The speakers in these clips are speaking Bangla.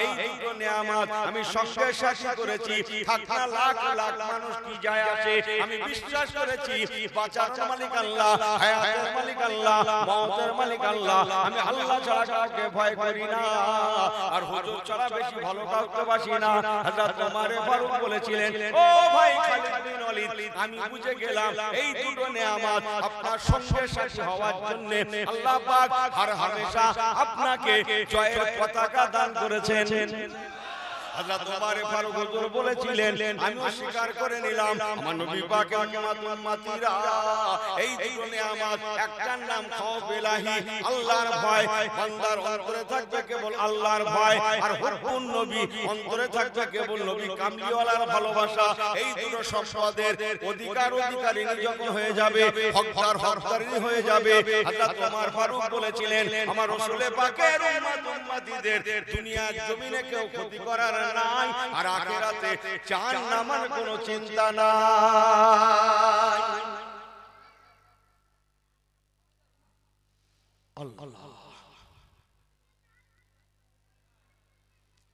এই দুটো নিয়ামত আমি সঙ্গে সাথে করেছি, থাক না লাখ লাখ মানুষ কি যায় আসে, আমি বিশ্বাস করেছি বাঁচার মালিক আল্লাহ, হায়াতের মালিক আল্লাহ, মওতের মালিক আল্লাহ, আমি আল্লাহ ছাড়া কাউকে ভয় করি না, আর হুজুর ছাড়া বেশি ভালো কাউকে বাসি না। হযরত ওমর ফারুক বলেছিলেন, ও ভাই খালিদ বিন ওয়ালিদ, আমি বুঝে গেলাম এই দুটো নিয়ামত আপনার সঙ্গে সাথী হওয়ার জন্য আল্লাহ পাক হর হামেশা আপনাকে জয়ের পতাকা দান করেছেন। হযরত ওমর ফারুক হুজুর বলেছিলেন, আমি স্বীকার করে নিলাম আমার নবী পাকের উম্মতিরা এই দুটো নিয়ামত, একটার নাম খাউফ ইলাহি, আল্লাহর ভয়, বান্দার অন্তরে থাকবে কেবল আল্লাহর ভয়, আর হুব্বুন নবী, অন্তরে থাকবে কেবল নবী কামলিওয়ালার ভালোবাসা। এই দুটো সম্পদের অধিকারী যখন হয়ে যাবে, হকদারি হয়ে যাবে, হযরত ওমর ফারুক বলেছিলেন, আমার রাসূল পাকের উম্মতিদের দুনিয়ার জমিনে কেউ ক্ষতি করার নাই, আর আখিরাতে জাহান্নামের কোনো চিন্তা নাই। আল্লাহ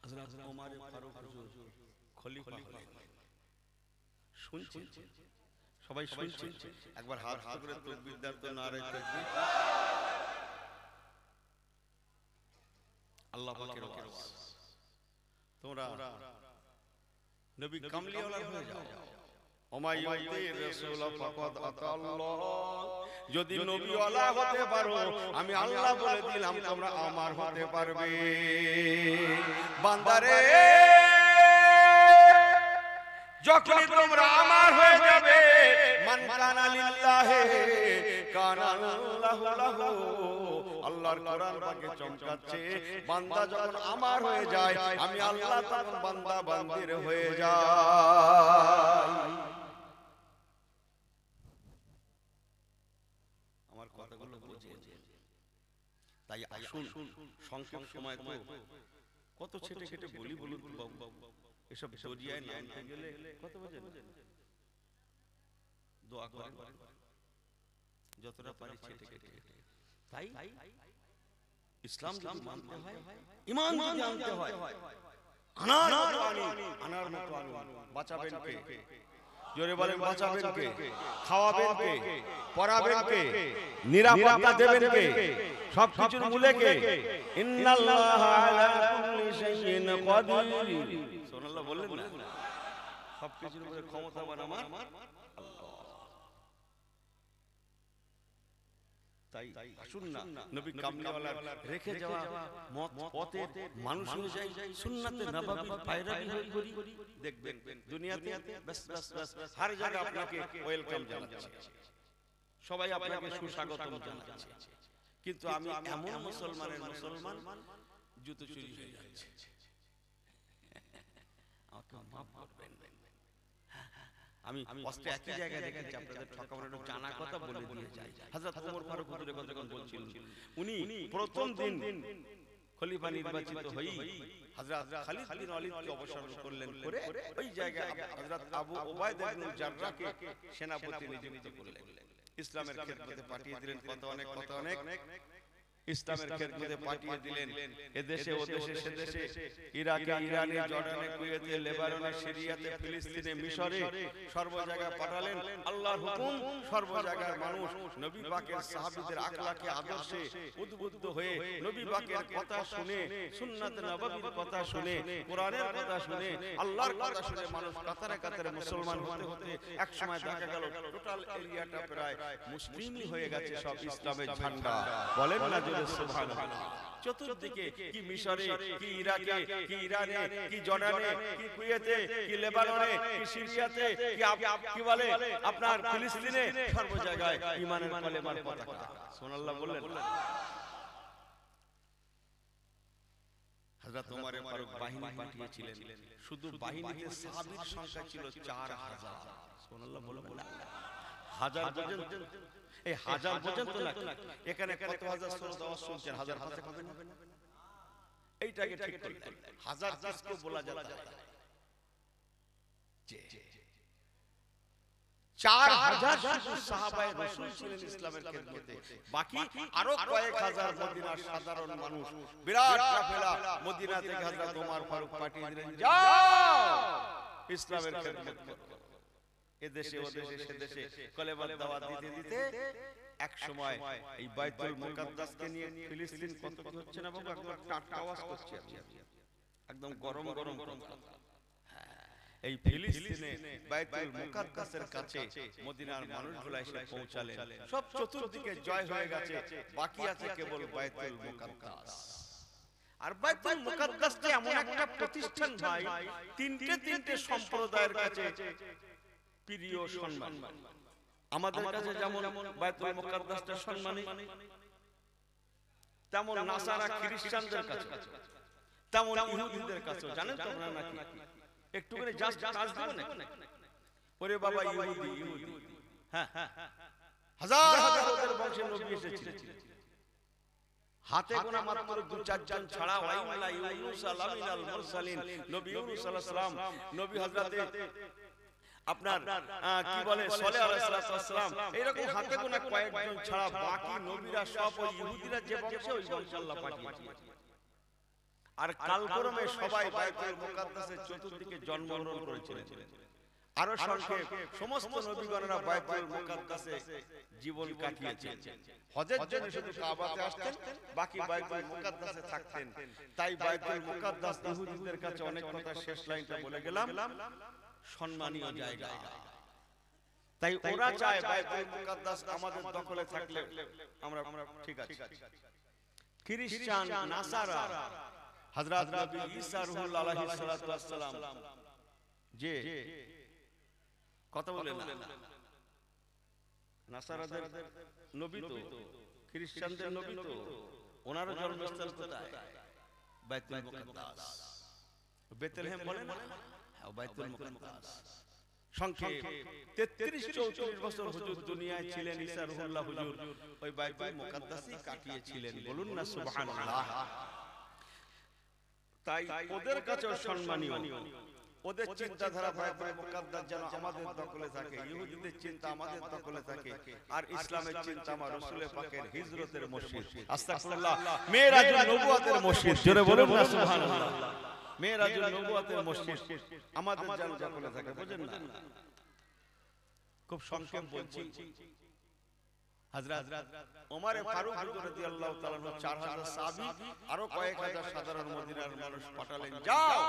হযরত ওমর ফারুক হুজুর খলিফা হলেন, শুনছেন সবাই, শুনছেন, একবার হাত করে তাকবীর দাও তো, নারে তাকবীর। আল্লাহ পাকের আওয়াজ, তোমরা নবী কামলিওয়ালা হয়ে যাও। ওমাইয়ুতি রাসূল ফাকাদ আতাল্লাহ, যদি নবীওয়ালা হতে পারো আমি আল্লাহ বলে দিলাম তোমরা আমার হতে পারবে। বান্দারে, যখনই তোমরা আমার হয়ে যাবে, মান কানা লিল্লাহি কানা আল্লাহু লাহু, আল্লাহর কোরআন পাকে চমকাচ্ছে, বান্দা যখন আমার হয়ে যায় আমি আল্লাহ তখন বান্দা বান্দির হয়ে যায়। আমার কথাগুলো বুঝেন, তাই আসুন সংক্ষেপ সময় তো কত ছেটে কেটে বলি বলুন বাবু, এসব জরিয়ায় নামতে গেলে কত বোঝেন, দোয়া করেন যতটা পারি ছেটে কেটে। তাই ইসলাম যদি মানতে হয়, ঈমান যদি আনতে হয়, আনার মতো আনুন। বাঁচাবেন কে? জোরে বলেন, বাঁচাবেন কে? খাওয়াবেন কে? পড়াবেন কে? নিরাপত্তা দেবেন কে? সবকিছুর মূলে কে? ইন্নাল্লাহা আলা কুল্লি শাইইন কাদির। সুবহানাল্লাহ বললেন না? সবকিছুর উপরে ক্ষমতাবান আমার আল্লাহ। তাই আসুন না নবী কামলিওয়ালার রেখে যাওয়া পথে মানুষ অনুযায়ী সুন্নাতে নববী পায়রাবি করি, দেখবেন দুনিয়াতে বাস হর জায়গা আপনাকে ওয়েলকাম জানাচ্ছে, সবাই আপনাকে সুস্বাগতম জানাচ্ছে, কিন্তু আমি এমন মুসলমান জুতো চুরি হয়ে যাচ্ছে, আমাকে মাফ করবেন। আমি অস্ত্র একই জায়গায় দেখেছি, আপনাদের ঠকানোর একটু জানা কথা বলে দিয়ে যাই। হযরত ওমর ফারুক হুজুরের কথা যখন বলছিলেন, উনি প্রথম দিন খলিফা নির্বাচিত হই হযরত খালিদ বিন ওয়ালিদকে অবসর করলেন, করে ওই জায়গায় হযরত আবু উবাইদা ইবনে জাররাহকে সেনাপতি নিযুক্ত করলেন, ইসলামের খেদমতে পাঠিয়ে দিলেন। কত অনেক ইসলামের খেদমতে পাঠিয়ে দিলেন, এদেশে ওদেশে সেদেশে, ইরাকে, ইরানে, জর্ডানে, কুয়েতে, লেবাননে, সিরিয়াতে, ফিলিস্তিনে, মিশরে, সর্ব জায়গায় পাঠালেন। আল্লাহর হুকুম, সর্ব জায়গার মানুষ নবী পাকের সাহাবীদের আখলাকে আদর্শে উদ্বুদ্ধ হয়ে নবী পাকের কথা শুনে, সুন্নাত নববীর কথা শুনে, কোরআনের কথা শুনে, আল্লাহর কথা শুনে মানুষ কাতারে কাতারে মুসলমান হতে হতে এক সময় দেখা গেল টোটাল এরিয়াটা প্রায় মুসলিমই হয়ে গেছে, সব ইসলামের ঝান্ডা। বলেন না সুবহানাল্লাহ। চতুর্দিকে কি মিশরে, কি ইরাকে, কি ইরানে, কি জর্ডানে, কি কুয়েতে, কি লেবাননে, কি সিরিয়াতে, কি বলে আপনার ফিলিস্তিনে, সর্ব জায়গায় ঈমানের কালেমার পতাকা। সুবহানাল্লাহ বললেন। হযরত ওমর ফারুক বাহিনী পাঠিয়েছিলেন, শুধু বাহিনীতে সাহাবীর সংখ্যা ছিল 4000। সুবহানাল্লাহ বলবেন না? হাজার পর্যন্ত, এই হাজার পর্যন্ত না, এখানে কত হাজার শ্রোতা আওয়াজ শুনছেন, হাজার হাজার হবে না, এইটাকে ঠিক করলেন। হাজার কিসকে বলা जाता है, 4000 শুধু সাহাবায়ে রাসূল ছিলেন ইসলামের খেদমতে, বাকি আরো কয়েক হাজার মদিনার সাধারণ মানুষ বিরাট কাফেলা মদিনা থেকে হযরত ওমর ফারুক পাঠিয়ে দিলেন, যাও ইসলামের খেদমত করো। এদেশে ওদেশে সেদেশে কলেমার দাওয়াত দিতে দিতে এক সময় এই বাইতুল মুকাদ্দাসকে নিয়ে ফিলিস্তিন কত কি হচ্ছে না বাবু, একদম টাটকা আওয়াজ করছে, একদম গরম গরম কথা। এই ফিলিস্তিনে বাইতুল মুকাদ্দাসের কাছে মদিনার মানুষগুলো এসে পৌঁছালেন, সব চতুর্দিকে জয় হয়ে গেছে, বাকি আছে কেবল বাইতুল মুকাদ্দাস। আর বাইতুল মুকাদ্দাসটা এমন একটা প্রতিষ্ঠান ভাই, তিনটে সম্প্রদায়ের কাছে প্রিয় সম্মান। আমাদের কাছে যেমন বাইতুল মুকাদ্দাসটা সম্মানী, তেমন নাসারা খ্রিস্টানদের কাছে, তেমন ইহুদিদের কাছে। জানেন তো আপনারা নাকি? একটু করে জাস্ট কাজ দেব না, ওরে বাবা ইহুদি ইহুদি, হ্যাঁ হাজার হাজার ওদের বংশে নবী এসেছিলেন, হাতে গোনা মাত্র 2-4 জন ছাড়া ওয়াইলা ইউনুস আলামিনাল মুরসালিন, নবী ইউনুস আলাইহিস সালাম, নবী হযরতে আপনার কি বলে সালেহ আলাইহিস সালাম, এরকম হাতে গোনা কয়েকজন ছাড়া বাকি নবীরা সব ওই ইহুদিরা যে বংশে, ওই বংশে আল্লাহ পাঠিয়েছেন। আর কালক্রমে সবাই বাইতুল মুকাদ্দাসের চতুর্দিকে জন্মগ্রহণ করেছিলেন। আরো সংক্ষেপ, সমস্ত নবীগণরা বাইতুল মুকাদ্দাসে জীবন কাটিয়েছেন। হজের জন্য শুধু কাবাতে আসতেন, বাকি বাইতুল মুকাদ্দাসে থাকতেন। তাই বাইতুল মুকাদ্দাস ইহুদিদের কাছে অনেক কথা, শেষ লাইনটা বলে গেলাম, সম্মানীয় জায়গা। তাই ওরা চায় বাইতুল মুকাদ্দাস আমাদের দখলে থাকলে আমরা ঠিক আছে। খ্রিস্টান নাসারা হযরত নবী ঈসা রূহুল্লাহ আলাইহিস সালাতু ওয়াস সালাম যে কথা বলেন না, নাসারাদের নবী তো, খ্রিস্টানদের নবী তো, ওনার জন্মস্থান কোথায়? বাইতুল মুকাদ্দাস, বেথলেহেম বলেন না, বাইতুল মুকাদ্দাস। সংক্ষেপ 33-34 বছর হুজুর দুনিয়ায় ছিলেন, ঈসা রূহুল্লাহ হুজুর ওই বাইতুল মুকাদ্দাসই কাটিয়েছিলেন, বলুন না সুবহানাল্লাহ। তাই ওদের কাছেও সম্মানীয়, ওদের চিন্তাধারা বাইতুল মুকাদ্দাস যেন আমাদের দখলে থাকে, ইহুদিদের চিন্তা আমাদের দখলে থাকে, আর ইসলামের চিন্তা আমার রাসূলের পাকের হিজরতের মসজিদ, আস্তাগফিরুল্লাহ, মেরাজুন নবুয়তের মসজিদ, জোরে বলুন না সুবহানাল্লাহ, মেরাজুন নবুয়তের মসজিদ আমাদের যেন দখলে থাকে, বুঝেন না? খুব সংক্ষেপ বলছি, হযরত ওমর ফারুক রাদিয়াল্লাহু তাআলা 4000 সাহাবী আরো কয়েক হাজার সাধারণ মদিনার মানুষ পাঠালেন, যাও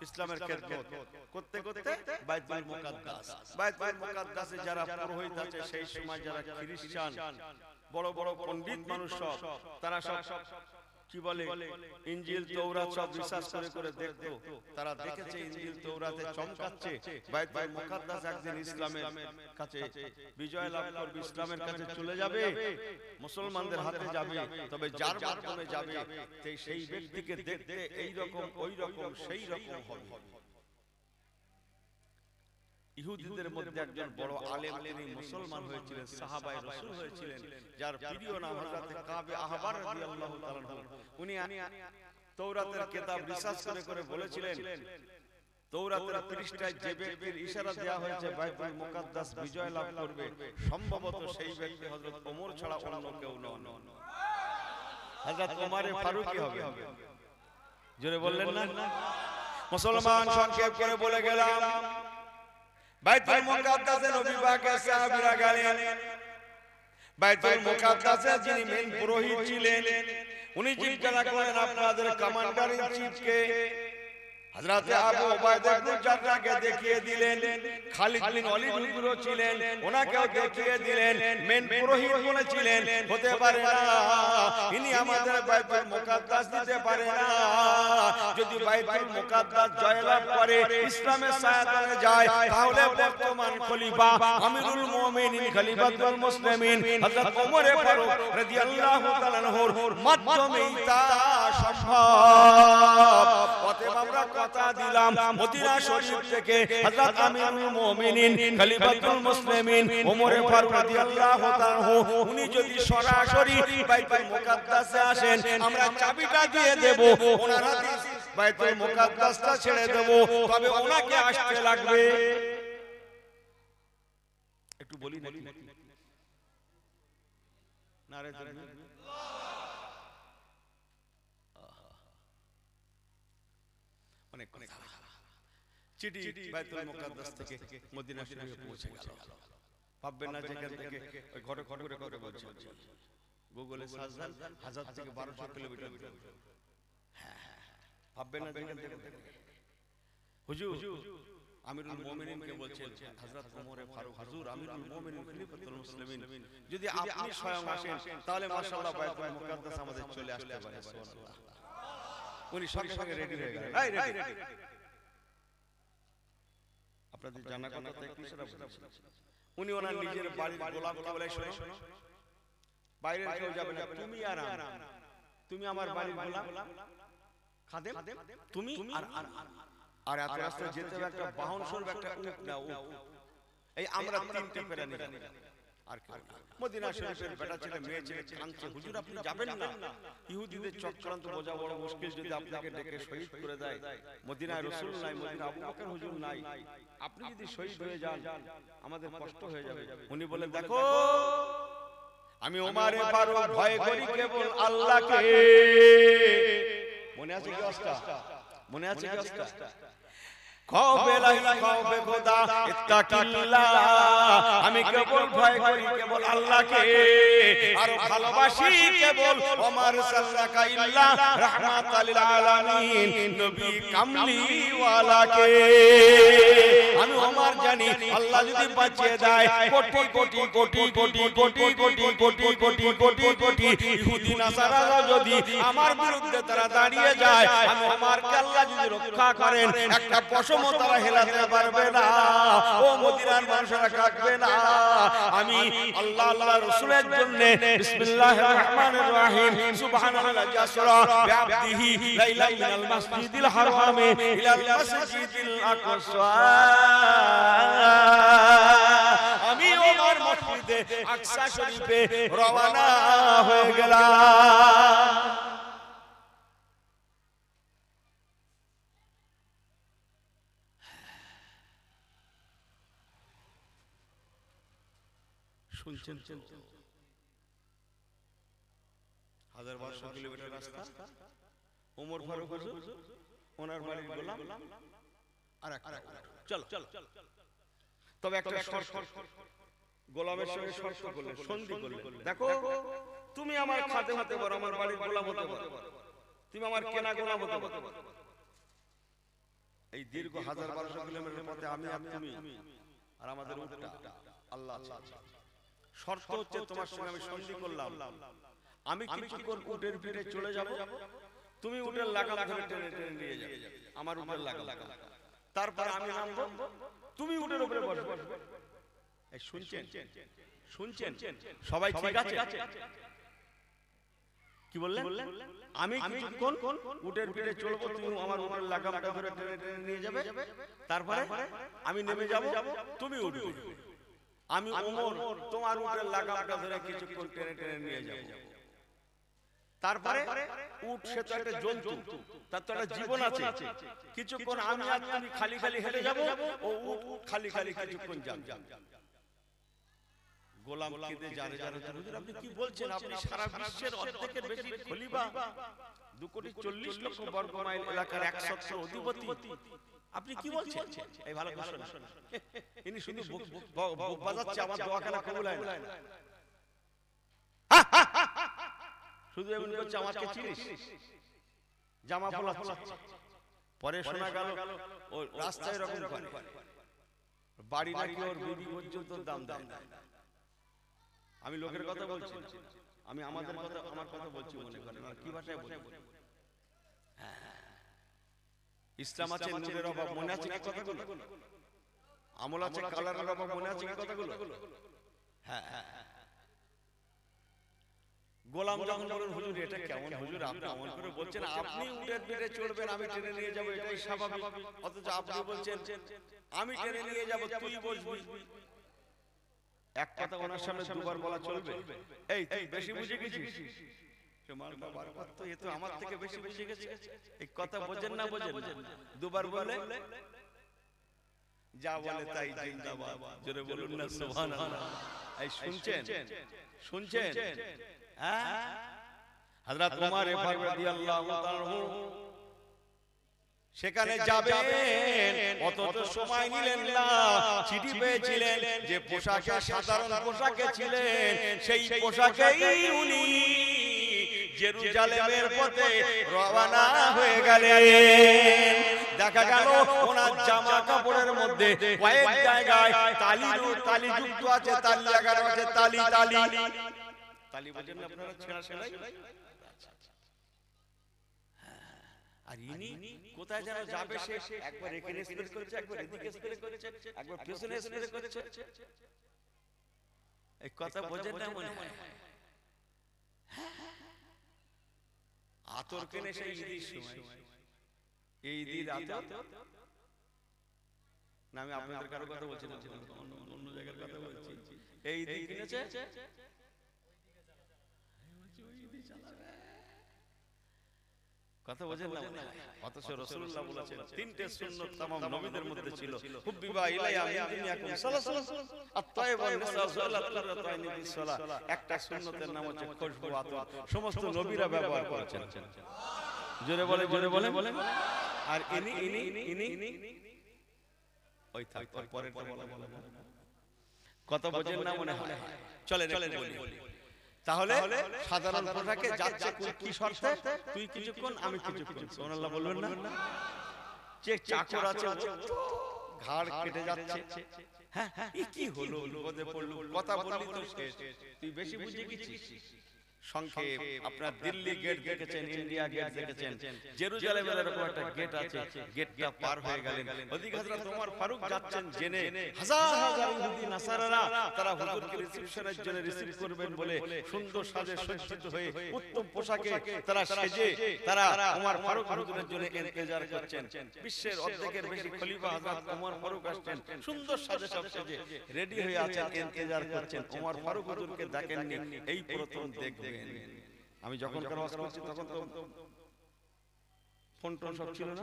ইসলামের খেদমত করতে করতে বাইতুল মুকাদ্দাস। বাইতুল মুকাদ্দাসে যারা পুরোহিত আছে, সেই সময় যারা খ্রিস্টান বড় বড় পণ্ডিত মানুষ সব, তারা সব কি বলে ইনজিল তৌরাত সব রিসার্চ করে করে দেখতো, তারা দেখেছে ইনজিল তৌরাতে চমকাচ্ছে, বাইতুল মুকাদ্দাস একদিন ইসলামের কাছে বিজয় লাভ করবে, ইসলামের কাছে চলে যাবে, মুসলমানদের হাতে যাবে, তবে যার মাধ্যমে যাবে সেই ব্যক্তিকে দেখতে এই রকম ওই রকম সেই রকম হবে। ইহুদিদের মধ্যে একজন বড় আলেম, তিনি মুসলমান হয়েছিলেন, সাহাবায়ে রাসূল হয়েছিলেন, যার প্রিয় নাম হযরত কাব আহবার রাদিয়াল্লাহু তাআলা। উনি তৌরাতের কিতাব রিসার্চ করে করে বলেছিলেন, তৌরাতের পৃষ্ঠায় যে ব্যক্তির ইশারা দেয়া হয়েছে বাইতুল মুকাদ্দাস বিজয় লাভ করবে, সম্ভবত সেই ব্যক্তি হযরত ওমর ছাড়া অন্য কেউ নন, হযরত ওমর ফারুকই হবে। জোরে বললেন না? মুসলমান সংক্ষেপ করে বলে গেলাম, বাইতুল মুকাদ্দাসে নবী পাকের সাহাবীরা গেলেন। বাইতুল মুকাদ্দাসে যিনি মেন পুরোহিত ছিলেন, উনি জিজ্ঞাসা করেন আপনাদের কমান্ডার ইন চিফ কে? হযরত আবু উবাইদা ইবনে জাররাহকে দেখিয়ে দিলেন। খালিদ বিন ওয়ালিদ হুজুরও ছিলেন, ওনাকেও দেখিয়ে দিলেন। মেন পুরোহিত বলেছিলেন হতে পারে না, ইনি আমাদের বাইতুল মুকাদ্দাস দিতে পারে না। যদি বাইতুল মুকাদ্দাস জয়লাভ করে, ইসলামের ছায়াতলে যায়, তাহলে বর্তমান খলিফা আমিরুল মুমিনিন খলিফাতুল মুসলিমিন হযরত ওমর ফারুক রাদিয়াল্লাহু তাআলা আনহুর মাধ্যমেই তা সম্ভব। অতএব আমরা কথা দিলাম, মদিনা শরীফ থেকে হযরত আমিরুল মুমিনিন খলিফাতুল মুসলিমিন ওমর ফারুক রাদিয়াল্লাহু তাআলা আনহু উনি যদি সরাসরি বাইতুল মুকাদ্দাসে আসেন, আমরা চাবিটা দিয়ে দেব, ওনার হাতে বাইতুল মুকাদ্দাসটা ছেড়ে দেব, তবে ওনাকে আসতে লাগবে একটু বলি নাকি নারে তাকবীর অনেক কথা চিঠি বাইতুল মুকাদ্দাস থেকে মদিনা শরীফে পৌঁছে গেল পাবেন না যেখান থেকে ওই ঘটে ঘটে করে বলছে গুগলে সার্চ দেন 1000 থেকে 1200 কিলোমিটার দূর হ্যাঁ পাবেন না যেখান থেকে হুজুর আমিরুল মুমিনিন কে বলছেন হযরত ওমর ফারুক হুজুর আমিরুল মুমিনিন খলিফাতুল মুসলিমিন যদি আপনি স্বয়ং আসেন তাহলে মাশাআল্লাহ বাইতুল মুকাদ্দাস আমাদের চলে আসতে পারে সুবহানাল্লাহ উনি সঙ্গে সঙ্গে রেডি হয়ে গেলেন এই রেডি আপনাদের জানা কথা তাই কি সেটা বলছেন উনি ওনার নিজের বাড়ির গোলামকে বলে শোনো বাইরে কেউ যাবে না তুমি আর তুমি আমার বাড়ির গোলাম খাদেম তুমি আর এত রাস্তা যেতে হবে একটা বাহন সরবে একটা উট না এই আমরা তিনটে প্রাণী আর কেউ না মদিনা শরীফের বেটা ছেলে মেয়ে ছেলে কাঁদছে হুজুর আপনি যাবেন না ইহুদিদের চক্রান্ত বোঝা বড় মুশকিল যদি আপনাকে ডেকে শহীদ করে দেয় মদিনায় রাসূল নাই মদিনা আবু বকর হুজুর নাই আপনি যদি শহীদ হয়ে যান আমাদের কষ্ট হয়ে যাবে উনি বলেন দেখো আমি ওমরে ফারুক ভয় করি কেবল আল্লাহকে মনে আছে কি অবস্থা মনে আছে কি অবস্থা খাওবে খোদা ইত্তাকিল্লাহ আমি কেবল ভয় করি কেবল আল্লাহকে আর ভালোবাসি কেবল ওমর সাল্লাকা ইল্লা রাহমাতাল লিল আলামিন নবী কামলি ওয়ালাকে আমি ওমর জানি আল্লাহ যদি বাঁচিয়ে দেয় কোটি কোটি কোটি কোটি কোটি কোটি কোটি কোটি কোটি কোটি ইহুদি নাসারারা যদি আমার বিরুদ্ধে তারা দাঁড়িয়ে যায় আমি ওমরকে আল্লাহ যদি রক্ষা করেন একটা পশম তারা হেলাতে পারবে না ও মদিনার মানুষেরা কাঁদবে না আমি আল্লাহ আল্লাহ রাসূলের জন্য বিসমিল্লাহির রহমানির রহিম সুবহানাল্লাহি জাসরা বিআবদিহি লাইলা মিনাল মাসজিদিল হারামি ইলাল মাসজিদিল আকসা আমি ওমর মসজিদে আকসা শরীফে রওনা হয়ে গেলাম শুনছেন 1200 কিলোমিটার রাস্তা ওমর ফারুক হুজুর ওনার বাড়ির গোলাম আর একটা চলো তবে একটা শর্ত গোলামের সঙ্গে শর্ত করলেন সন্ধি করলেন দেখো তুমি আমার খাদেম হতে পারো আমার বাড়ির গোলাম হতে পারো তুমি আমার কেনা গোলাম হতে পারো এই দীর্ঘ 1200 কিলোমিটার পথে আমি আর তুমি আর আমাদের উটটা আল্লাহ শর্ত হচ্ছে তোমার সঙ্গে আমি সন্ধি করলাম আমি কিছুক্ষণ উটের পিঠে চলে যাব তুমি উটের লাগাম ধরে টেনে টেনে নিয়ে যাবে আমার উটের লাগাম তারপর আমি নামবো তুমি উটের উপরে বসবে এই শুনছেন শুনছেন সবাই ঠিক আছে কি বললেন আমি কিছুক্ষণ উটের পিঠে চলবো তুমি আমার উটের লাগামটা ধরে টেনে টেনে নিয়ে যাবে তারপরে আমি নেমে যাব তুমি উঠবে আমি ওমর তোমার উটের লাগামটা ধরে কিছুক্ষণ টেনে টেনে নিয়ে যাব তারপরে উট সে তো একটা জন্তু তার তো একটা জীবন আছে কিছুক্ষণ আমি আর তুমি খালি খালি হেঁটে যাব ও উট খালি খালি কিছুক্ষণ যাবে গোলাম কেঁদে জানে হুজুর আপনি কি বলছেন আপনি সারা বিশ্বের অর্ধেকের বেশি খলিফা 2,40,00,000 বর্গ মাইল এলাকার 100 অধিপতি আপনি কি বলছেন এই ভালো করে শুনুন ইনি শুধু বুক বাজাচ্ছে আমার দোয়াখানা কবুল হয় না শুধু এমন করছে আমাকে চিনিস জামা ফলাচ্ছে পরে শোনা গেল ও রাস্তায় এরকম করে বাড়ি নাকি ওর বিবি পর্যন্ত দাম দেয় না আমি লোকের কথা বলছি আমি আমাদের কথা আমার কথা বলছি মনে করেন আর কি ভাষায় বলি ইসলাম আছে নূরের অভাব মনে আছে কি কথাগুলো আমল আছে কালারের অভাব মনে আছে কি কথাগুলো হ্যাঁ গোলাম যখন বলেন হুজুর এটা কেমন হুজুর আপনি আমল করে বলছেন আপনি উটের পিঠে চড়বেন আমি টেনে নিয়ে যাব এটাই স্বাভাবিক অথচ আপনি বলছেন আমি টেনে নিয়ে যাব তুই বসবি এক কথা ওনার সামনে দুবার বলা চলবে এই তুই বেশি বুঝে গেছিস তোমার বাবার কথা তো এ তো আমার থেকে বেশি বুঝে গেছে এই কথা বোঝেন না বোঝেন দুবার বলে যা বলে তাই জিন্দাবাদ, জোরে বলুন না সুবহানাল্লাহ। এই শুনছেন শুনছেন? হ্যাঁ, হযরত ওমর ফারুক রাদিয়াল্লাহু তাআলা সেখানে যাবেন, অত সময় নিলেন না। চিঠি পেয়েছিলেন যে পোশাকে, সাধারণ পোশাকে ছিলেন, সেই পোশাকেই উনি জেরুজালেমের পথে রওনা হয়ে গেলেন। দেখা গেল ওনার জামা কাপড়ের মধ্যে কয়েক জায়গায় তালি যুক্ত আছে, তালি লাগানো আছে, তালি তালি তালি বোঝেন আপনারা? ছেঁড়া সেলাই। আর ইনি কোথায় যেন যাবে, সে একবার এখানে স্প্রে করেছে, একবার এদিকে স্প্রে করেছে, একবার পেছনে স্প্রে করেছে। এই কথা বোঝেন না মনে হয়? আতর কিনে সেই ঈদের সময়, এই ঈদের আতর না, আমি আপনাদের কারো কথা বলছি না, অন্য জায়গার কথা বলছি। এই ঈদ কিনেছে, কথা বোঝেন না? অথচ রাসূলুল্লাহ বলেছেন তিনটে সুন্নাত তামাম নবীদের মধ্যে ছিল। হুব্বিবা ইলাইয়া মিন দুনিয়াকুম সালাসালাম আত-তাইয়্যিবান নিসা সালাতাত তাইনি বিসসালাহ। একটা সুন্নতের নাম হচ্ছে খুশবু আতর, সমস্ত নবীরা ব্যবহার করেছেন। জোরে বলে, জোরে বলে। আর ইনি ওই থাক, পরেরটা বলা কথা বোঝেন না মনে হয়? চলেন বলি। তাহলে সাধারণ পোশাকে যাচ্ছে কি শর্তে? তুই কিছুক্ষণ, আমি কিছুক্ষণ। সুবহানাল্লাহ বলবেন না? যে চাকর আছে ঘাড় কেটে যাচ্ছে, হ্যাঁ কি হলো, বিপদে পড়লো, কথা বললি তো শেষ, তুই বেশি বুঝে গেছিস। সংক্ষেপ, আপনার দিল্লি গেট দেখেছেন, ইন্ডিয়া গেট দেখেছেন, জেরুজালেমের এরকম একটা গেট আছে, গেটটা পার হয়ে গেলেন, ওদিকে হযরত ওমর ফারুক যাচ্ছেন, জেনে হাজার হাজার ইহুদি নাসারারা তারা হুজুরকে রিসেপশনের জন্য রিসিভ করবেন বলে সুন্দর সাজে সজ্জিত হয়ে উত্তম পোশাকে তারা সেজে তারা ওমর ফারুক হুজুরের জন্য ইন্তজার করছেন। বিশ্বের অর্ধেকের বেশি খলিফা হযরত ওমর ফারুক আসছেন, সুন্দর সাজে সব সেজে রেডি হয়ে আছেন, ইন্তজার করছেন। ওমর ফারুক হুজুরকে দেখেননি, এই প্রথম দেখবেন। আমি যখন ওয়াজ করছি তখন তো ফোন টোন সব ছিল না।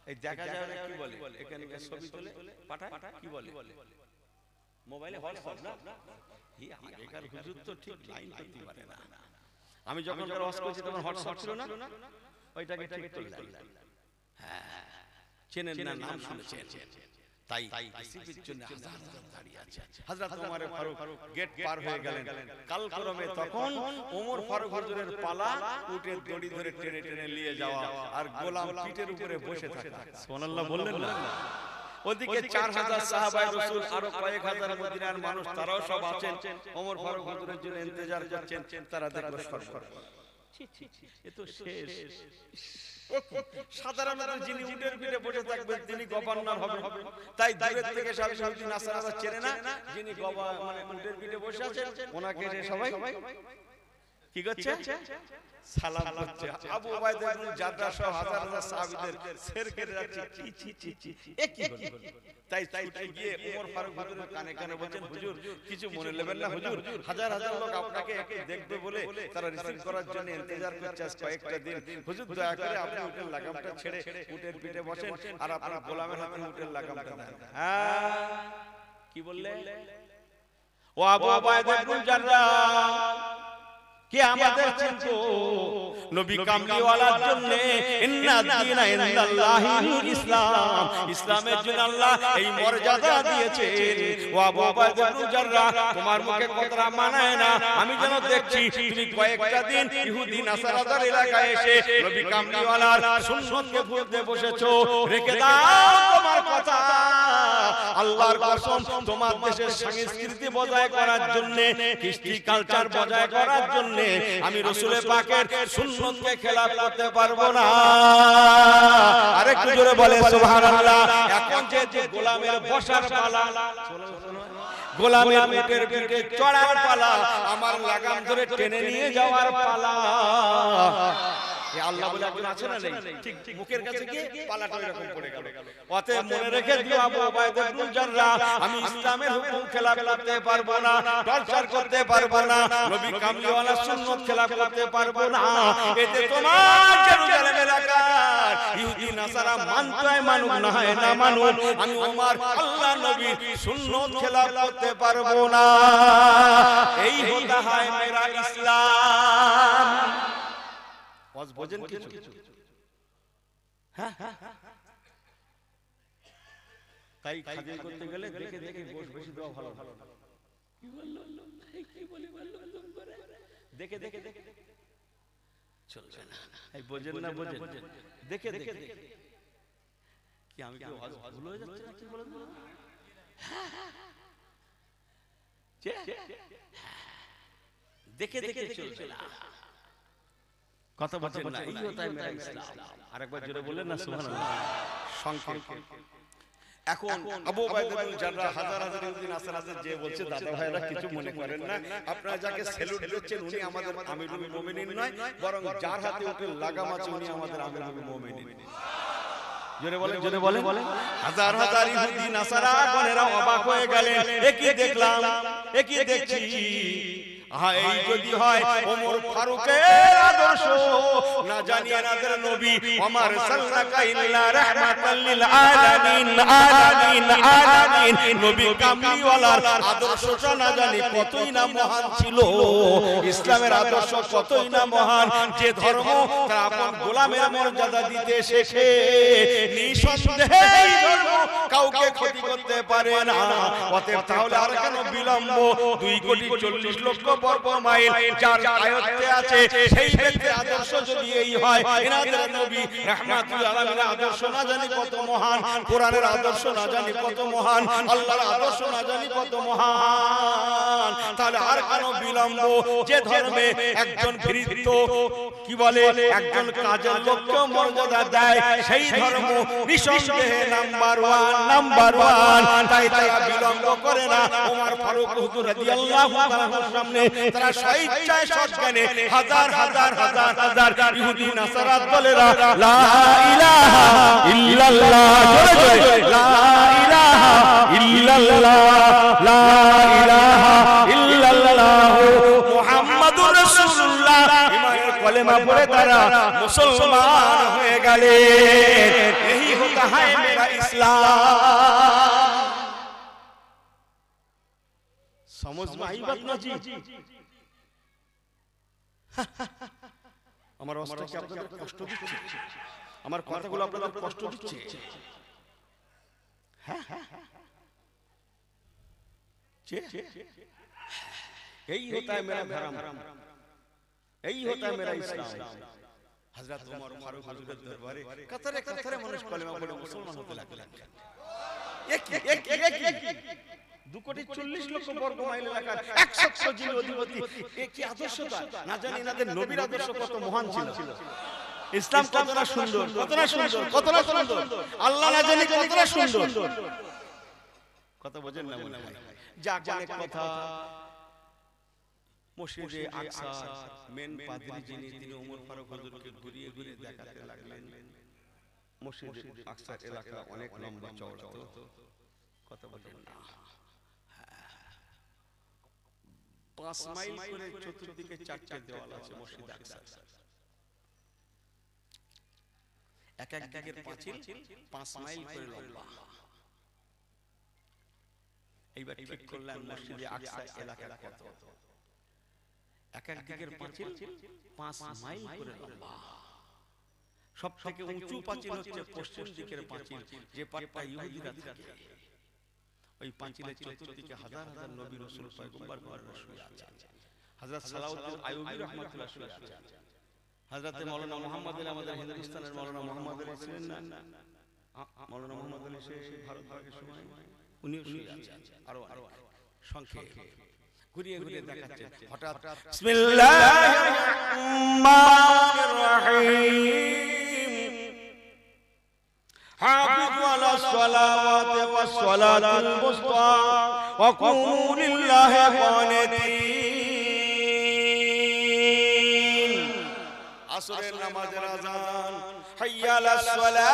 এই দেখা যায় না, কি বলে এখানে ছবি তুলে পাঠায়, কি বলে মোবাইলে হোয়াটসঅ্যাপ না। এই আগেকার হুজুর তো ঠিক লাইন করতে পারে না। আমি যখন ওয়াজ করছি তখন হোয়াটসঅ্যাপ ছিল না, ওইটাকে ঠিক করলাম। হ্যাঁ, চেনেন না, নাম শুনেছেন, তাই রিসিভের জন্য হাজার হাজার দাঁড়িয়ে আছে। হযরত ওমর ফারুক গেট পার হয়ে গেলেন। কালক্রমে তখন ওমর ফারুক হুজুরের পালা উটের দড়ি ধরে টেনে টেনে নিয়ে যাওয়া, আর গোলাম পিঠের উপরে বসে থাকা। সুবহানাল্লাহ বললেন না? ওদিকে 4000 সাহাবায়ে রাসূল, আরো কয়েক হাজার মদিনার মানুষ, তারাও সব আছেন, ওমর ফারুক হুজুরের জন্য ইন্তজার করছেন। তারা দেখলো সরকার, এ তো শেষ। সাধারণত যিনি উটের পিঠে বসে থাকবেন তিনি গভর্নর হবেন, তাই দূরের থেকে সব ইহুদি নাসারারা চেনে না যিনি মানে উটের পিঠে বসে আছেন, ওনাকে সবাই কি করছে? সালাম করছে। আবু উবাইদা ইবনে জাররাহ সহ হাজার হাজার সাহাবীদের শের কেটে যাচ্ছে, এ কি হলো? তাই ছুটে গিয়ে ওমর ফারুক হুজুরের কানে কানে বলেন, হুজুর কিছু মনে নেবেন না, হুজুর হাজার হাজার লোক আপনাকে একটু দেখবে বলে তারা রিসিভ করার জন্য ইন্তজার করছে আজ কয়েকটা দিন। হুজুর দয়া করে আপনি উটের লাগামটা ছেড়ে উটের পিঠে বসেন, আর আপনার গোলামের হাতে উটের লাগামটা দেন। হ্যাঁ, কি বললে? ও আবু উবাইদা ইবনে জাররাহ, কে আমাদের চিনতো? নবী কামলিওয়ালার জন্য ইন্না দীনা ইনদাল্লাহিল ইসলাম, ইসলামের জন্য আল্লাহ এই মর্যাদা দিয়েছেন। ও আবু উবাইদা ইবনে জাররাহ, তোমার মুখে কথা মানায় না, আমি যেন দেখছি তুমি কয়েকটা দিন ইহুদি নাসারাদের এলাকায় এসে নবী কামলিওয়ালার সুন্নতকে ভুলতে বসেছো। রেখে দাও তোমার কথা, আল্লাহর কসম তোমার দেশের সংস্কৃতি বজায় করার জন্য, কৃষ্টি কালচার বজায় করার জন্য আমি রাসূল পাকের সুন্নতকে খেলাফ করতে পারবো না। আরেকটু জোরে বলে সুবহানাল্লাহ। এখন যে গোলামের বসার পালা, গোলামের উটের পিঠে চড়ার পালা, আমার লাগাম ধরে টেনে নিয়ে যাওয়ার পালা। আল্লাহ বলে একজন আছে না, নেই? ঠিক মুখের কাছে গিয়ে পালাটা এরকম পড়ে গেল। অতএব মনে রেখে দিও আবু উবাইদা ইবনে জাররাহ, আমি ইসলামের হুকুম খেলাফ করতে পারবো না, টর্চার করতে পারবো না, নবী কামলিওয়ালার সুন্নাত খেলাফ করতে পারবো না। এতে তোমার জেরুজালেম এলাকার ইহুদি নাসারা মানতে হয় মানুক, না হয় না মানুক, আমি ওমর আল্লাহ নবীর সুন্নত খেলাফ করতে পারবো না। এই হতা হয় মেরা ইসলাম। ওয়াজ বোঝেন কিছু? হ্যাঁ, তাই খাদির করতে গেলে দেখে দেখে গোশ বেশি দেওয়া ভালো। কি বললো, কি বলে বললো, দেখে দেখে দেখে চলবে না। এই বোঝেন না, বোঝেন দেখে দেখে কি আমি কি ওয়াজ ভুল হয়ে যাচ্ছে না? কি বলেন? দেখে দেখে চলবে না, কথা বলছেন না। এই হতাই মেরা ইসলাম। আরেকবার জোরে বলেন না সুবহানাল্লাহ। সংক্ষেপ এখন আবু উবাইদা বিন জাররাহ হাজার হাজার ইহুদি নাসারাদের যে বলছে, দাদা ভাইরা কিছু মনে করেন না, আপনারা যাকে স্যালুট দিচ্ছেন উনি আমাদের আমিরুল মুমিনিন নয়, বরং যার হাতে ওকে লাগাম আছে উনি আমাদের আমিরুল মুমিনিন। জোরে বলেন, জোরে বলেন। হাজার হাজার ইহুদি নাসারা গণেরা অবাক হয়ে গেলেন, একই দেখলাম, একই দেখছি। এই যদি হয় ওমর ফারুকের আদর্শ, না জানি এনাদের নবী ওমর সাল্লাল্লাহু ইল্লা রাহমাতাল লিল আলামিন, আলামিন, আলামিন, নবী কামলিওয়ালার আদর্শটা না জানি কতই না মহান ছিল। ইসলামের আদর্শ কতই না মহান, যে ধর্ম তার আপন গোলামের মর্যাদা দিতে শেখে, নিঃসন্দেহে এই ধর্ম কাউকে ক্ষতি করতে পারে না। অতএব তাহলে আর কেন বিলম্ব? 2,40,00,000 বর্গ মাইল যার আয়ত্তে আছে সেই ব্যক্তির আদর্শ যদি এই হয়, এনাদের নবী রাহমাতুল আলামিনের আদর্শ না জানি কত মহান, কোরআনের আদর্শ না জানি কত মহান, আল্লাহর আদর্শ না জানি কত মহান, তাহলে আর কেন বিলম্ব? যে ধর্মে একজন ভৃত্য কি বলে একজন কাজের লোককে মর্যাদা দেয়, সেই ধর্ম নিঃসন্দেহে নাম্বার ওয়ান। তাই তারা বিলম্ব করে না। ওমর ফারুক হুজুর রাদিয়াল্লাহু তাআলার সামনে তারা স্বেচ্ছায় সজ্ঞানে হাজার হাজার হাজার হাজার ইহুদি নাসারা দলেরা লা ইলাহা ইল্লাল্লাহ, জোরে জোরে লা ইলাহা ইল্লাল্লাহ, লা ইলাহা ইল্লাল্লাহ মুহাম্মাদুর রাসূলুল্লাহ ইমানের কলেমা পড়ে তারা মুসলমান হয়ে গেলেন। এই হতা হয় মেরা ইসলাম। समझ में आई बात ना जी? আমার অবস্থা কি আপনাদের কষ্ট দিচ্ছে? আমার কথাগুলো আপনাদের কষ্ট দিচ্ছে? यही होता है मेरा धर्म, यही होता है मेरा इस्लाम। हजरत उमर फारूक हुजूर दरबारे कतरे कतरे মানুষ কলেমা পড়ে মুসলমান হতে লাগলেন। এক 2,40,00,000 বর্গ মাইল এলাকার 100 জন অধিপতি, একই আদর্শটা না জানি এনাদের নবীর আদর্শ কত মহান ছিল, ইসলাম কতটা সুন্দর, কতটা সুন্দর, কতটা সুন্দর, আল্লাহ না জানি কতটা সুন্দর। কথা বোঝেন না মনে হয়? যাক অনেক কথা। মসজিদে আকসা মেন পাদ্রী যিনি, তিনি ওমর ফারুক হুজুরকে ঘুরিয়ে ঘুরিয়ে দেখাতে লাগলেন। মসজিদে আকসার এলাকা অনেক লম্বা চওড়া, তো কথা বোঝেন না। 5 মাইল করে চতুর্দিকে 4টে দেওয়াল আছে মসজিদ আকসা। এক এক দিকের পাঁচিল 5 মাইল করে লম্বা। এইবার ঠিক করলেন মসজিদে আকসা এলাকা কত। এক এক দিকের পাঁচিল 5 মাইল করে লম্বা। সব থেকে উঁচু পাঁচিল হচ্ছে পশ্চিম দিকের পাঁচিল, যে পাটটা ইহুদিরা থাকে। ওই পাঁচিলের চতুর্দিকে হাজার হাজার নবী রাসূল পয়গম্বর গণেরা শুয়ে আছেন। হযরত সালাউদ্দিন আইয়ুবী রাহমাতুল্লাহ শুয়ে আছেন। হযরত মাওলানা মুহাম্মদ আলী, আমাদের হিন্দুস্তানের মাওলানা মুহাম্মদ আলী ছিলেন না, মাওলানা মুহাম্মদ আলী সেই ভারত ভাগের সময় উনিও শুয়ে আছেন। আরো সংক্ষেপ ঘুরিয়ে ঘুরিয়ে দেখাচ্ছেন। হঠাৎ বিসমিল্লাহির রহমানির রহিম, হাফিজু আলাস সালাওয়াতি ওয়াস সালাতুল মুস্তা ওয়া কুমু লিল্লাহি কানিতিন। আসরের নামাজের আযান, হাইয়া আলাস সালাহ।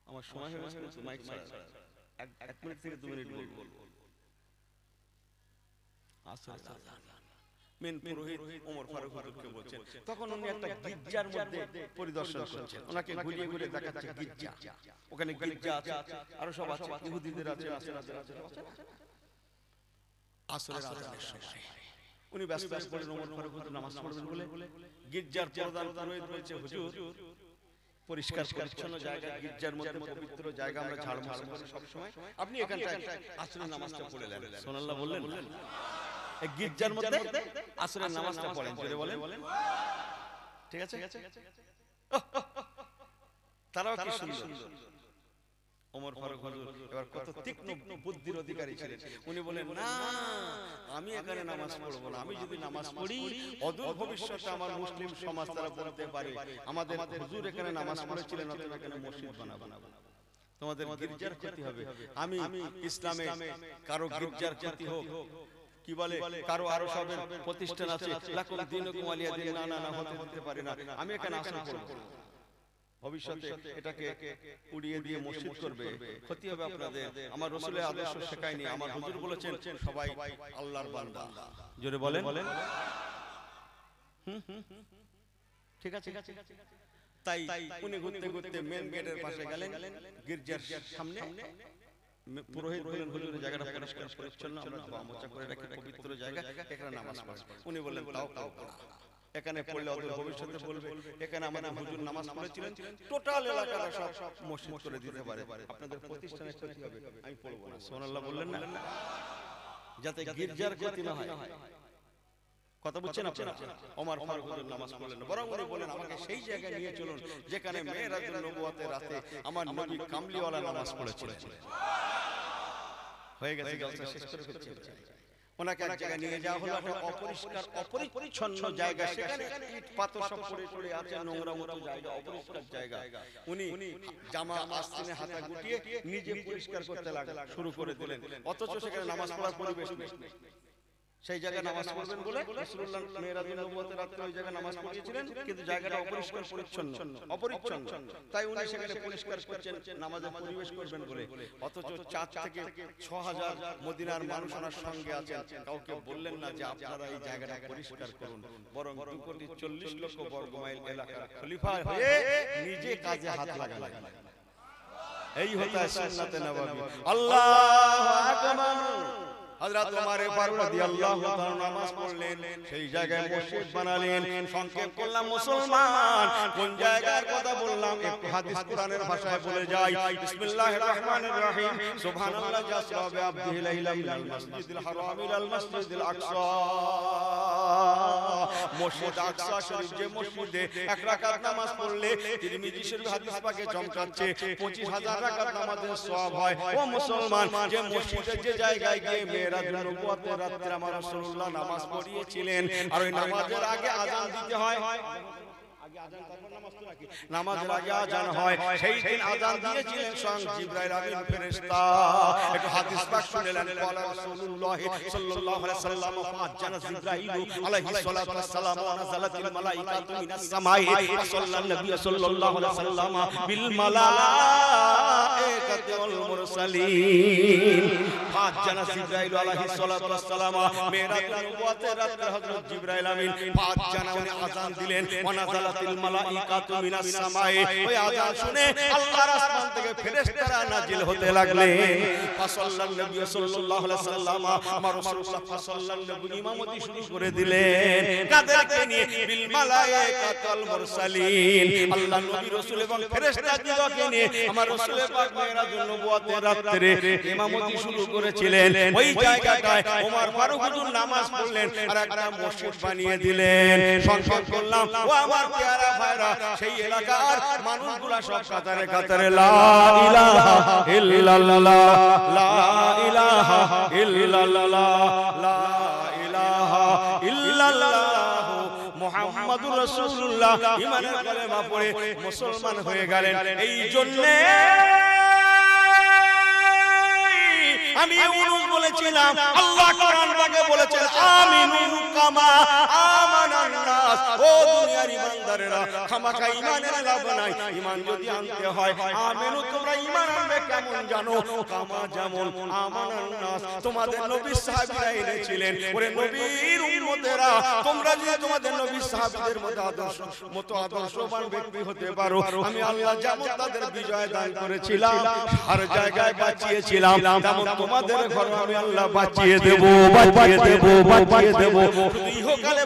আমার সময় হয়ে গেছে, মাইক ছাড়া 1 মিনিট থেকে 2 মিনিট বলবো। আসরের আযান মেন পুরোহিত ওমর ফারুক হুজুরকে বলছেন। তখন উনি একটা গির্জার মধ্যে পরিদর্শন করছেন, ওনাকে ঘুরিয়ে ঘুরিয়ে দেখাচ্ছে গির্জা, ওখানে গির্জা আছে, আরো সব আছে, ইহুদিদের আছে, আসরের আজানের সময় উনি ব্যস্ত বলেন ওমর ফারুক হুজুর নামাজ পড়বেন বলে। গির্জার প্রধান পুরোহিত বলছে, হুজুর পরিষ্কার পরিচ্ছন্ন জায়গা, গির্জার মধ্যে পবিত্র জায়গা, আমরা ঝাড় মারা করি সব সময়, আপনি এখানটায় আসরের নামাজটা পড়ে নেন। সুবহানাল্লাহ বললেন। এই গির্জার মধ্যে আসরের নামাজটা পড়েন, জোরে বলেন। ঠিক আছে? তারাও কি সুন্দর। ওমর ফারুক হুজুর এবার কত তীক্ষ্ণ বুদ্ধির অধিকারী ছিলেন, উনি বলেন, না আমি এখানে নামাজ পড়বো না, আমি যদি নামাজ পড়ি অদূর ভবিষ্যতে আমার মুসলিম সমাজ তারা বলতে পারে আমাদের হুজুর এখানে নামাজ পড়েছিলেন, অতএব এখানে মসজিদ বানাবো, তোমাদের গির্জার ক্ষতি হবে। আমি ইসলামে কারো গির্জার ক্ষতি হোক, কি বলে কারো আরো সবের প্রতিষ্ঠান আছে, লাকুম দীনুকুম ওয়ালিয়া দিন, না না না হতে পারে না, আমি এখানে আসর করব, ভবিষ্যতে এটাকে উড়িয়ে দিয়ে মসজিদ করবে, ক্ষতি হবে আপনাদের। আমার রাসূলের আদর্শ শেখায়নি, আমার হুজুর বলেছেন সবাই আল্লাহর বান্দা, জোরে বলেন। ঠিক আছে? তাই উনি ঘুরতে ঘুরতে মেন গেটের পাশে গেলেন, গির্জার সামনে পুরোহিত বলেন, হুজুরের জায়গাটা পরিষ্কার পরিচ্ছন্ন, আমরা ধোয়া মোছা করে রাখি, পবিত্র জায়গা, এখানে নামাজ পড়ব। উনি বললেন, তাও এখানে পড়লে অদূর ভবিষ্যতে বলবে এখানে আমাদের হুজুর নামাজ পড়েছিলেন, টোটাল এলাকাটা সব মসজিদ করে দিতে পারে, আপনাদের প্রতিষ্ঠানের ক্ষতি হবে, আমি পড়ব না। সুবহানাল্লাহ বললেন না? যাতে গির্জার ক্ষতি না হয়। কথা বুঝছেন আপনারা? ওমর ফারুক হুজুর নামাজ পড়লেন, বরং উনি বলেন, আমাকে সেই জায়গায় নিয়ে চলুন যেখানে মেরাজুন নবুয়তের রাতে আমার নবী কামলিওয়ালা নামাজ পড়েছিলেন। হয়ে গেছে, জলসা শেষ করে ফেলছি। ওনাকে এক জায়গায় নিয়ে যাওয়া হলো, একটা অপরিষ্কার অপরিচ্ছন্ন জায়গা, সেখানে ইট পাথর সব পড়ে পড়ে আছে, নোংরা মতো জায়গা, অপরিষ্কার জায়গা। উনি জামা আস্তিনে হাতা গুটিয়ে নিজে পরিষ্কার করতে শুরু করে দিলেন, অথচ সেখানে নামাজ পড়ার পরিবেশ নেই। সেই জায়গায় নামাজ পড়বেন বলে রাসূলুল্লাহ মেরাজুন নবুয়তের রাতে ওই জায়গায় নামাজ পড়িয়েছিলেন, কিন্তু জায়গাটা অপরিষ্কার অপরিচ্ছন্ন, তাই উনি সেখানে পরিষ্কার করছেন নামাজের পরিবেশ করবেন বলে। অথচ 4 থেকে 6000 মদিনার মানুষ ওনার সঙ্গে আছেন, কাউকে বললেন না যে আপনারা এই জায়গাটা পরিষ্কার করুন, বরং 2,40,00,000 বর্গ মাইল এলাকার খলিফা হয়ে নিজে কাজে হাত লাগালেন। এই হতা সুন্নাতে নববী। আল্লাহু আকবার। হযরত ওমর ফারুক রাদিয়াল্লাহু তাআলা নামাজ পড়লেন, সেই জায়গায় মসজিদ বানালেন। সংক্ষেপ করলাম মুসলমান, কোন জায়গার কথা বললাম একটু হাদিস কোরআনের ভাষায় বলে যাই। বিসমিল্লাহির রহমানির রহিম। সুবহানাল্লাহ জাসরা বিআবদিহি লাইলা মিনাল মাসজিদিল হারাম ইলাল মাসজিদিল আকসা। মসজিদ আকসা শরীফ, যে মসজিদে 1 রাকাত নামাজ পড়লে তিরমিজি শরীফ হাদিস পাকে চমকাচ্ছে 25,000 রাকাত নামাজের সওয়াব হয়। ও মুসলমান, যে মসজিদে যে জায়গায় গিয়ে মেরাজুন নবুয়তের রাতে আমার রাসূলুল্লাহ নামাজ পড়িয়েছিলেন, আর ওই নামাজের আগে আযান দিতে হয়, নামাজের আগে আযান হয়, সেই দিন আযান দিয়েছিলেন স্বয়ং জিবরাইল আমিন ফেরেশতা। একটু হাদিস পাক শুনলেন, বলা রাসূলুল্লাহ সাল্লাল্লাহু আলাইহি ওয়াসাল্লাম, ফাজ্জানা জিবরাইল আলাইহিস সালাতু ওয়াস সালাম ওয়া নাযালাতিল মালাইকাতু মিনাস সামাই সাল্লাল্লাহু নবী সাল্লাল্লাহু আলাইহি ওয়াসাল্লাম বিল মালাইকাতি ওয়াল মুরসালিন। ফাজ্জানা জিবরাইল আলাইহিস সালাতু ওয়াস সালাম মেরাজুন নবুয়তের রাতে হযরত জিবরাইল আমিন ফাজ্জানা উনি আযান দিলেন, ওয়া নাযালাতিল মালাইকাতু মিনাস সামাই। ওই আযান শুনে আল্লাহর আসমান থেকে ফেরেশতারা নাজিল হতে লাগলেন। ফাসাল্লাল্লাহু নবী সাল্লাল্লাহু আলাইহি ওয়াসাল্লাম, আমার রাসূলুল্লাহ ফাসাল্লাল্লাহু ইমামতি শুরু করে দিলেন, কাদেরকে নিয়ে? বিল মালাইকাতি ওয়াল মুরসালিন। আল্লাহর নবী রাসূল এবং ফেরেশতাদিগকে নিয়ে আমার রাসূল পাক মেরাজুন নবুয়তের রাতে ইমামতি শুরু করেছিলেন। ওই জায়গাটায় ওমর ফারুক হুজুর নামাজ পড়লেন আর একটা মসজিদ বানিয়ে দিলেন। সংক্ষেপ করলাম, ও আমার প্যারা ভাইরা, সেই এলাকার মানুষগুলা সব কাতারে কাতারে লা ইলাহা ইল্লাল্লাহ, লা ইলাহা ইল্লাল্লাহ, লা ইলাহা ইল্লাল্লাহ মুহাম্মাদুর রাসূলুল্লাহ ঈমানের কালেমা পড়ে মুসলমান হয়ে গেলেন। এই জন্য আমি ইউনুস বলেছিলাম, আল্লাহ কোরআন পাকে বলেছেন, আমিনু কামা আমানান নাস। ও দুনিয়ার ইমানদার ইমানদারেরা খামাখা ঈমানের লাভ নাই ঈমান যদি আনতে হয় আমিনু তোমরা ঈমান আনবে কেমন জানো কামা যেমন আমানান নাস তোমাদের নবী সাহাবীরা এনেছিলেন ওরে নবীর উম্মতেরা তোমরা যদি তোমাদের নবী সাহাবীদের মতো আদর্শবান ব্যক্তি হতে পারো আমি আল্লাহ যেমন তাদের বিজয় দান করেছিলাম আর জায়গায় বাঁচিয়েছিলাম তেমন তোমাদের ঘর আমি আল্লাহ বাঁচিয়ে দেব বাঁচিয়ে দেব বাঁচিয়ে দেব ইহকালে